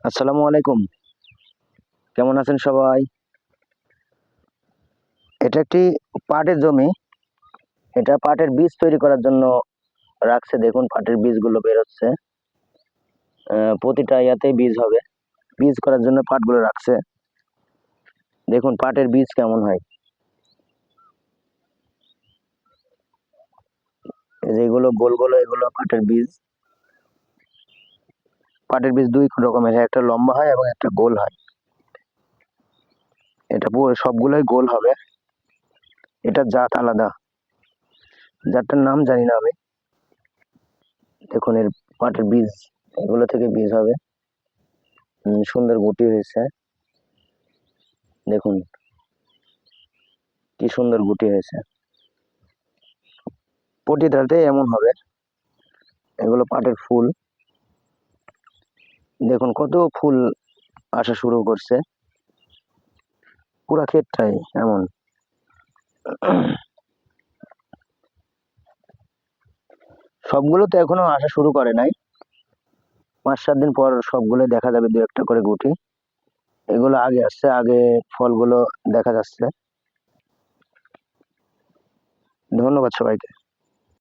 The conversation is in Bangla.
আসসালামু আলাইকুম। কেমন আছেন সবাই? এটা একটি পাটের জমি। এটা পাটের বীজ তৈরি করার জন্য রাখছে। দেখুন পাটের বীজগুলো বেরোচ্ছে। প্রতিটা ইয়াতেই বীজ হবে। বীজ করার জন্য পাটগুলো রাখছে। দেখুন পাটের বীজ কেমন হয়। এই যে এগুলো গোল গোল, এগুলো পাটের বীজ। পাটের বীজ দুই রকমের হয়, একটা লম্বা হয় এবং একটা গোল হয়। এটা পুরো সবগুলোই গোল হবে। এটা জাত আলাদা, জাতটার নাম জানি না আমি। দেখুন এর পাটের বীজ, এগুলো থেকে বীজ হবে। সুন্দর গুটি হয়েছে। দেখুন কি সুন্দর গুটি হয়েছে। প্রতিটাতে এমন হবে। এগুলো পাটের ফুল। দেখুন কত ফুল আসা শুরু করছে, পুরা ক্ষেতটাই এমন। সবগুলো তো এখনো আসা শুরু করে নাই। 5-7 দিন পর সবগুলো দেখা যাবে, দু একটা করে গুটি। এগুলো আগে আসছে, আগে ফলগুলো দেখা যাচ্ছে। ধন্যবাদ সবাইকে।